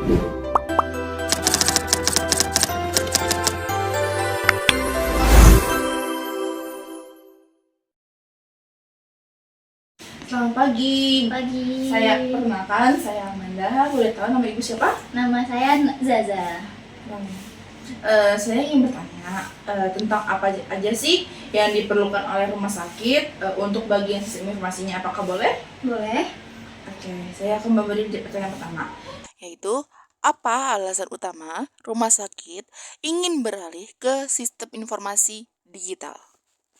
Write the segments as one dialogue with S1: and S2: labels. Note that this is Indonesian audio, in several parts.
S1: Selamat pagi.
S2: Pagi.
S1: Saya Amanda. Boleh tahu nama ibu siapa?
S2: Nama saya Zaza.
S1: Saya ingin bertanya tentang apa aja sih yang diperlukan oleh rumah sakit untuk bagian sistem informasinya. Apakah boleh?
S2: Boleh?
S1: Oke, saya akan memberi pertanyaan pertama, yaitu apa alasan utama rumah sakit ingin beralih ke sistem informasi digital?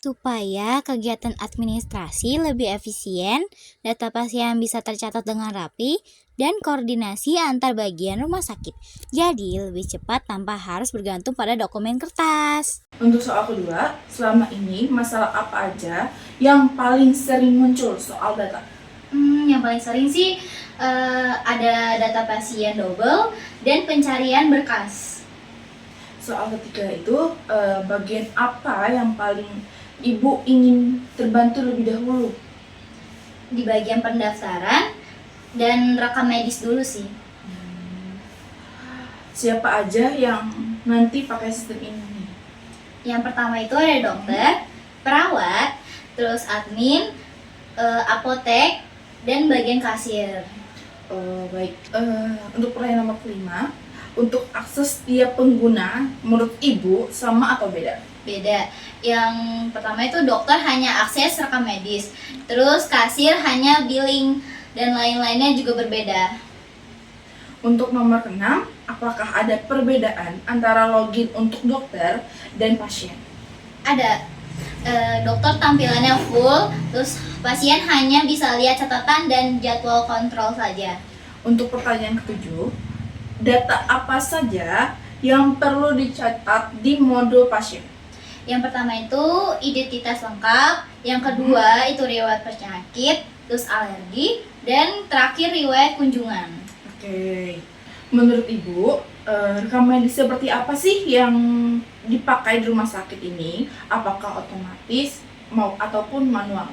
S3: Supaya kegiatan administrasi lebih efisien, data pasien bisa tercatat dengan rapi, dan koordinasi antar bagian rumah sakit. Jadi lebih cepat tanpa harus bergantung pada dokumen kertas.
S1: Untuk soal kedua, selama ini masalah apa aja yang paling sering muncul soal data?
S2: Yang paling sering sih ada data pasien double dan pencarian berkas.
S1: Soal ketiga itu bagian apa yang paling ibu ingin terbantu lebih dahulu?
S2: Di bagian pendaftaran dan rekam medis dulu sih.
S1: Siapa aja yang nanti pakai sistem ini?
S2: Yang pertama itu ada dokter, perawat, terus admin, apotek, dan bagian kasir.
S1: Baik, untuk pertanyaan nomor kelima, untuk akses tiap pengguna menurut ibu sama atau beda?
S2: Beda. Yang pertama itu dokter hanya akses rekam medis, terus kasir hanya billing, dan lain-lainnya juga berbeda.
S1: Untuk nomor keenam, apakah ada perbedaan antara login untuk dokter dan pasien?
S2: Ada. Dokter tampilannya full, terus pasien hanya bisa lihat catatan dan jadwal kontrol saja.
S1: Untuk pertanyaan ketujuh, data apa saja yang perlu dicatat di modul pasien?
S2: Yang pertama itu identitas lengkap, yang kedua itu riwayat penyakit, terus alergi, dan terakhir riwayat kunjungan.
S1: Oke, menurut ibu, rekam medis seperti apa sih yang dipakai di rumah sakit ini? Apakah otomatis ataupun manual?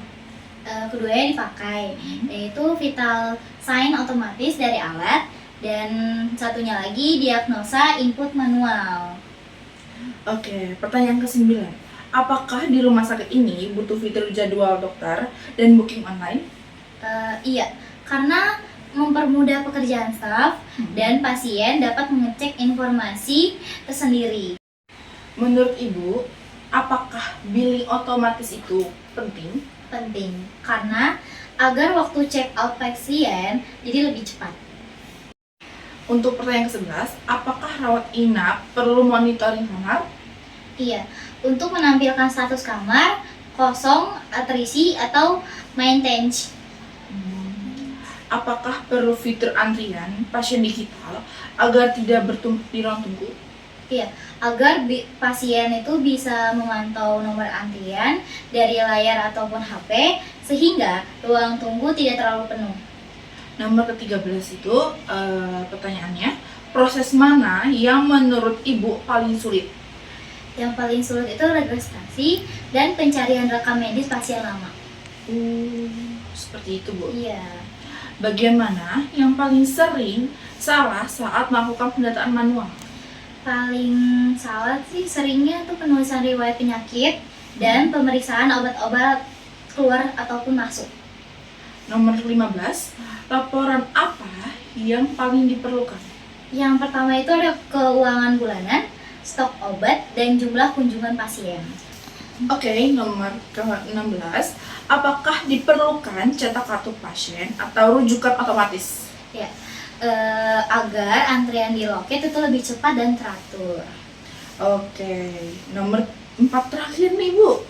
S2: Keduanya dipakai, yaitu vital sign otomatis dari alat, dan satunya lagi diagnosa input manual.
S1: Oke, pertanyaan ke-9. Apakah di rumah sakit ini butuh fitur jadwal dokter dan booking online?
S2: Iya, karena mempermudah pekerjaan staf dan pasien dapat mengecek informasi tersendiri.
S1: Menurut ibu, apakah billing otomatis itu penting?
S2: Penting, karena agar waktu check out pasien jadi lebih cepat.
S1: Untuk pertanyaan ke-11, apakah rawat inap perlu monitoring kamar?
S2: Iya, untuk menampilkan status kamar, kosong, terisi, atau maintenance.
S1: Apakah perlu fitur antrian pasien digital agar tidak bertumpuk di ruang tunggu?
S2: Iya, agar pasien itu bisa memantau nomor antrian dari layar ataupun HP, sehingga ruang tunggu tidak terlalu penuh.
S1: Nomor ke-13 itu pertanyaannya, proses mana yang menurut ibu paling sulit?
S2: Yang paling sulit itu registrasi dan pencarian rekam medis pasien lama.
S1: Seperti itu, Bu.
S2: Iya.
S1: Bagian mana yang paling sering salah saat melakukan pendataan manual?
S2: Paling salah sih seringnya tuh penulisan riwayat penyakit dan pemeriksaan obat-obat keluar ataupun masuk.
S1: Nomor 15, laporan apa yang paling diperlukan?
S2: Yang pertama itu ada keuangan bulanan, stok obat, dan jumlah kunjungan pasien.
S1: Oke, nomor ke-16, apakah diperlukan cetak kartu pasien atau rujukan otomatis?
S2: Ya, agar antrian di loket itu lebih cepat dan teratur.
S1: Oke, nomor 4 terakhir nih, Bu.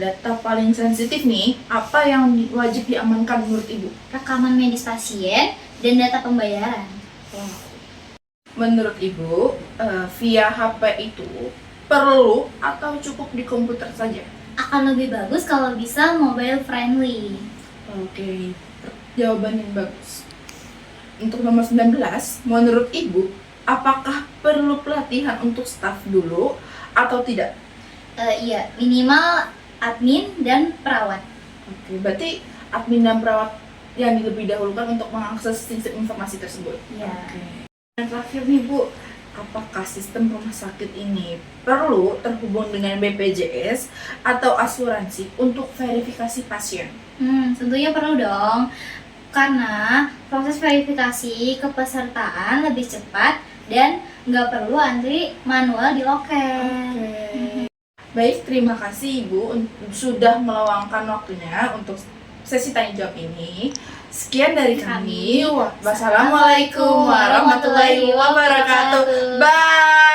S1: Data paling sensitif nih, apa yang wajib diamankan menurut Ibu?
S2: Rekaman medis pasien dan data pembayaran.
S1: Menurut Ibu, via HP itu perlu atau cukup di komputer saja?
S2: Akan lebih bagus kalau bisa mobile friendly.
S1: Oke, jawaban yang bagus. Untuk nomor 19, menurut Ibu, apakah perlu pelatihan untuk staf dulu atau tidak?
S2: Iya, minimal admin dan perawat.
S1: Oke, berarti admin dan perawat yang lebih dahulukan untuk mengakses sistem informasi tersebut.
S2: Iya.
S1: Oke. Yang terakhir nih Bu, apakah sistem rumah sakit ini perlu terhubung dengan BPJS atau asuransi untuk verifikasi pasien?
S2: Tentunya perlu dong, karena proses verifikasi kepesertaan lebih cepat dan nggak perlu antri manual di loket.
S1: Baik, terima kasih Ibu sudah meluangkan waktunya untuk sesi tanya jawab ini. Sekian dari kami. Wassalamualaikum warahmatullahi wabarakatuh. Bye.